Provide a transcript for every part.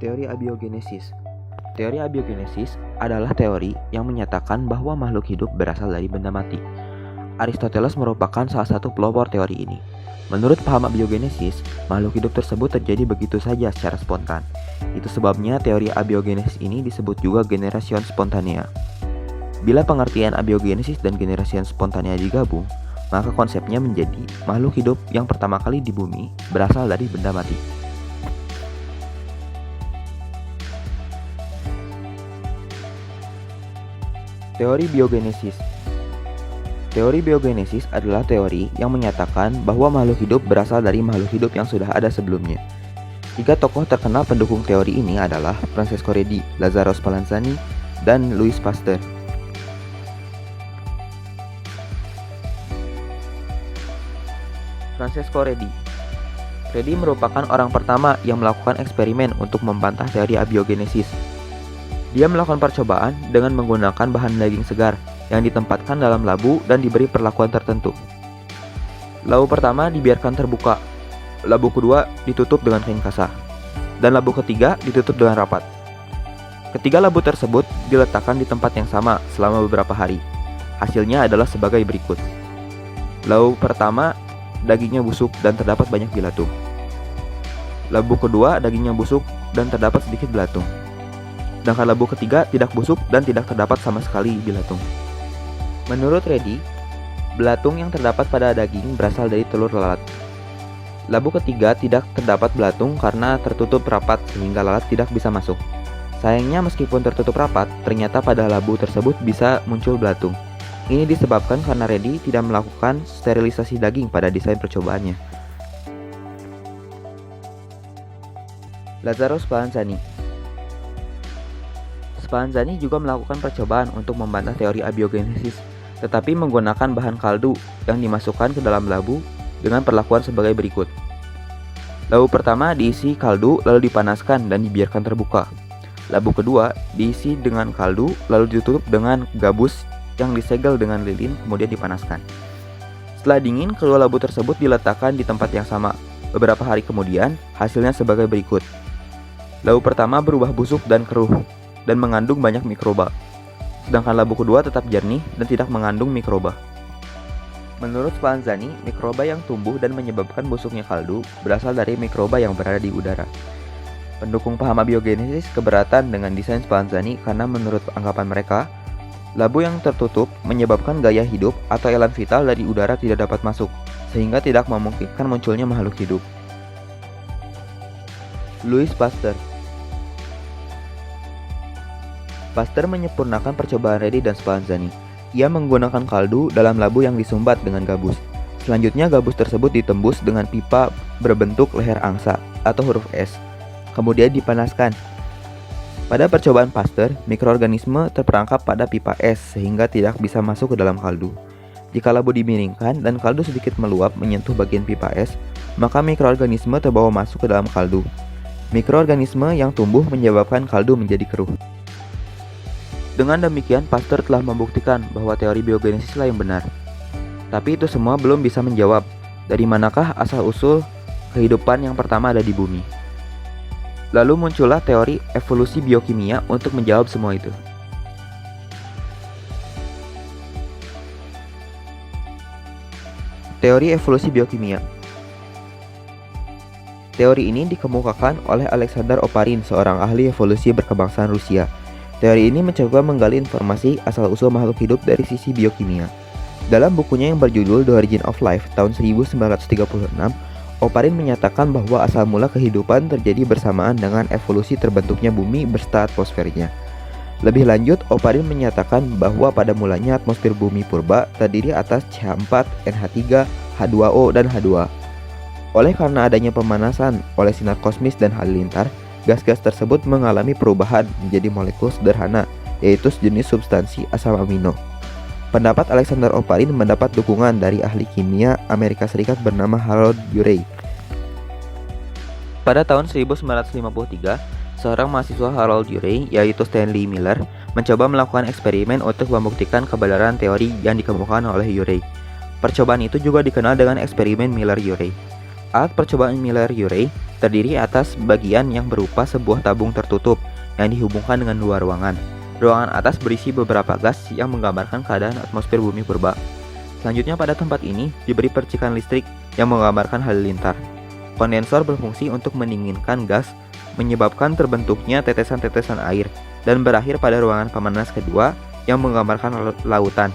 Teori abiogenesis. Teori abiogenesis adalah teori yang menyatakan bahwa makhluk hidup berasal dari benda mati. Aristoteles merupakan salah satu pelopor teori ini. Menurut paham abiogenesis, makhluk hidup tersebut terjadi begitu saja secara spontan. Itu sebabnya teori abiogenesis ini disebut juga generation spontanea. Bila pengertian abiogenesis dan generation spontanea digabung, maka konsepnya menjadi makhluk hidup yang pertama kali di bumi berasal dari benda mati. Teori biogenesis. Teori biogenesis adalah teori yang menyatakan bahwa makhluk hidup berasal dari makhluk hidup yang sudah ada sebelumnya. Tiga tokoh terkenal pendukung teori ini adalah Francesco Redi, Lazzaro Spallanzani, dan Louis Pasteur. Francesco Redi. Redi merupakan orang pertama yang melakukan eksperimen untuk membantah teori abiogenesis. Dia melakukan percobaan dengan menggunakan bahan daging segar yang ditempatkan dalam labu dan diberi perlakuan tertentu. Labu pertama dibiarkan terbuka, labu kedua ditutup dengan kain kasar, dan labu ketiga ditutup dengan rapat. Ketiga labu tersebut diletakkan di tempat yang sama selama beberapa hari. Hasilnya adalah sebagai berikut. Labu pertama, dagingnya busuk dan terdapat banyak belatung. Labu kedua, dagingnya busuk dan terdapat sedikit belatung. Sedangkan labu ketiga tidak busuk dan tidak terdapat sama sekali belatung. Menurut Redi, belatung yang terdapat pada daging berasal dari telur lalat. Labu ketiga tidak terdapat belatung karena tertutup rapat sehingga lalat tidak bisa masuk. Sayangnya meskipun tertutup rapat, ternyata pada labu tersebut bisa muncul belatung. Ini disebabkan karena Redi tidak melakukan sterilisasi daging pada desain percobaannya. Lazzaro Spallanzani. Spallanzani juga melakukan percobaan untuk membantah teori abiogenesis, tetapi menggunakan bahan kaldu yang dimasukkan ke dalam labu dengan perlakuan sebagai berikut. Labu pertama diisi kaldu lalu dipanaskan dan dibiarkan terbuka. Labu kedua diisi dengan kaldu lalu ditutup dengan gabus yang disegel dengan lilin kemudian dipanaskan. Setelah dingin, kedua labu tersebut diletakkan di tempat yang sama. Beberapa hari kemudian, hasilnya sebagai berikut. Labu pertama berubah busuk dan keruh dan mengandung banyak mikroba. Sedangkan labu kedua tetap jernih dan tidak mengandung mikroba. Menurut Spallanzani, mikroba yang tumbuh dan menyebabkan busuknya kaldu berasal dari mikroba yang berada di udara. Pendukung paham abiogenesis keberatan dengan desain Spallanzani karena menurut anggapan mereka, labu yang tertutup menyebabkan gaya hidup atau elan vital dari udara tidak dapat masuk, sehingga tidak memungkinkan munculnya makhluk hidup. Louis Pasteur. Pasteur menyempurnakan percobaan Redi dan Spallanzani. Ia menggunakan kaldu dalam labu yang disumbat dengan gabus. Selanjutnya gabus tersebut ditembus dengan pipa berbentuk leher angsa atau huruf S. Kemudian dipanaskan. Pada percobaan Pasteur, mikroorganisme terperangkap pada pipa es sehingga tidak bisa masuk ke dalam kaldu. Jika labu dimiringkan dan kaldu sedikit meluap menyentuh bagian pipa es, maka mikroorganisme terbawa masuk ke dalam kaldu. Mikroorganisme yang tumbuh menyebabkan kaldu menjadi keruh. Dengan demikian, Pasteur telah membuktikan bahwa teori biogenesislah yang benar. Tapi itu semua belum bisa menjawab dari manakah asal-usul kehidupan yang pertama ada di bumi. Lalu muncullah teori evolusi biokimia untuk menjawab semua itu. Teori evolusi biokimia. Teori ini dikemukakan oleh Alexander Oparin, seorang ahli evolusi berkebangsaan Rusia. Teori ini mencoba menggali informasi asal-usul makhluk hidup dari sisi biokimia. Dalam bukunya yang berjudul The Origin of Life tahun 1936, Oparin menyatakan bahwa asal mula kehidupan terjadi bersamaan dengan evolusi terbentuknya bumi berserta atmosfernya. Lebih lanjut, Oparin menyatakan bahwa pada mulanya atmosfer bumi purba terdiri atas CH4, NH3, H2O, dan H2A. Oleh karena adanya pemanasan oleh sinar kosmis dan halilintar, gas-gas tersebut mengalami perubahan menjadi molekul sederhana, yaitu sejenis substansi asam amino. Pendapat Alexander Oparin mendapat dukungan dari ahli kimia Amerika Serikat bernama Harold Urey. Pada tahun 1953, seorang mahasiswa Harold Urey, yaitu Stanley Miller, mencoba melakukan eksperimen untuk membuktikan kebenaran teori yang dikemukakan oleh Urey. Percobaan itu juga dikenal dengan eksperimen Miller-Urey. Alat percobaan Miller-Urey terdiri atas bagian yang berupa sebuah tabung tertutup yang dihubungkan dengan dua ruangan. Ruangan atas berisi beberapa gas yang menggambarkan keadaan atmosfer bumi purba. Selanjutnya pada tempat ini diberi percikan listrik yang menggambarkan halilintar. Kondensor berfungsi untuk mendinginkan gas, menyebabkan terbentuknya tetesan-tetesan air, dan berakhir pada ruangan pemanas kedua yang menggambarkan lautan.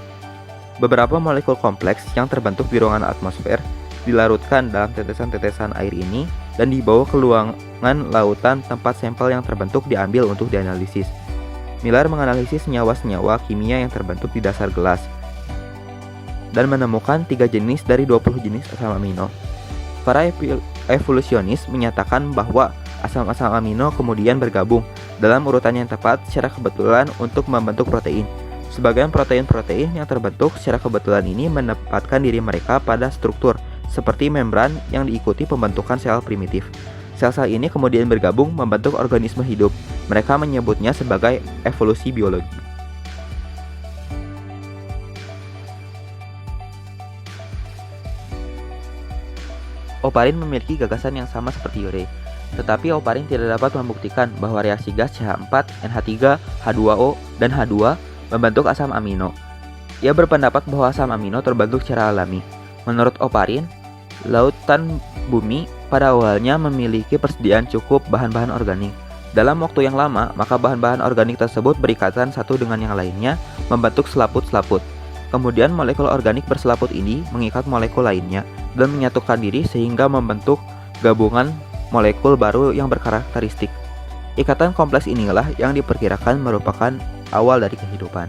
Beberapa molekul kompleks yang terbentuk di ruangan atmosfer dilarutkan dalam tetesan-tetesan air ini dan dibawa ke ruangan lautan tempat sampel yang terbentuk diambil untuk dianalisis. Miller menganalisis senyawa-senyawa kimia yang terbentuk di dasar gelas dan menemukan 3 jenis dari 20 jenis asam amino. Para evolusionis menyatakan bahwa asam-asam amino kemudian bergabung dalam urutan yang tepat secara kebetulan untuk membentuk protein. Sebagian protein-protein yang terbentuk secara kebetulan ini menempatkan diri mereka pada struktur seperti membran yang diikuti pembentukan sel primitif. Sel-sel ini kemudian bergabung membentuk organisme hidup. Mereka menyebutnya sebagai evolusi biologi. Oparin memiliki gagasan yang sama seperti Urey, tetapi Oparin tidak dapat membuktikan bahwa reaksi gas CH4, NH3, H2O, dan H2 membentuk asam amino. Ia berpendapat bahwa asam amino terbentuk secara alami. Menurut Oparin, lautan bumi pada awalnya memiliki persediaan cukup bahan-bahan organik. Dalam waktu yang lama, maka bahan-bahan organik tersebut berikatan satu dengan yang lainnya, membentuk selaput-selaput. Kemudian molekul organik berselaput ini mengikat molekul lainnya dan menyatukan diri sehingga membentuk gabungan molekul baru yang berkarakteristik. Ikatan kompleks inilah yang diperkirakan merupakan awal dari kehidupan.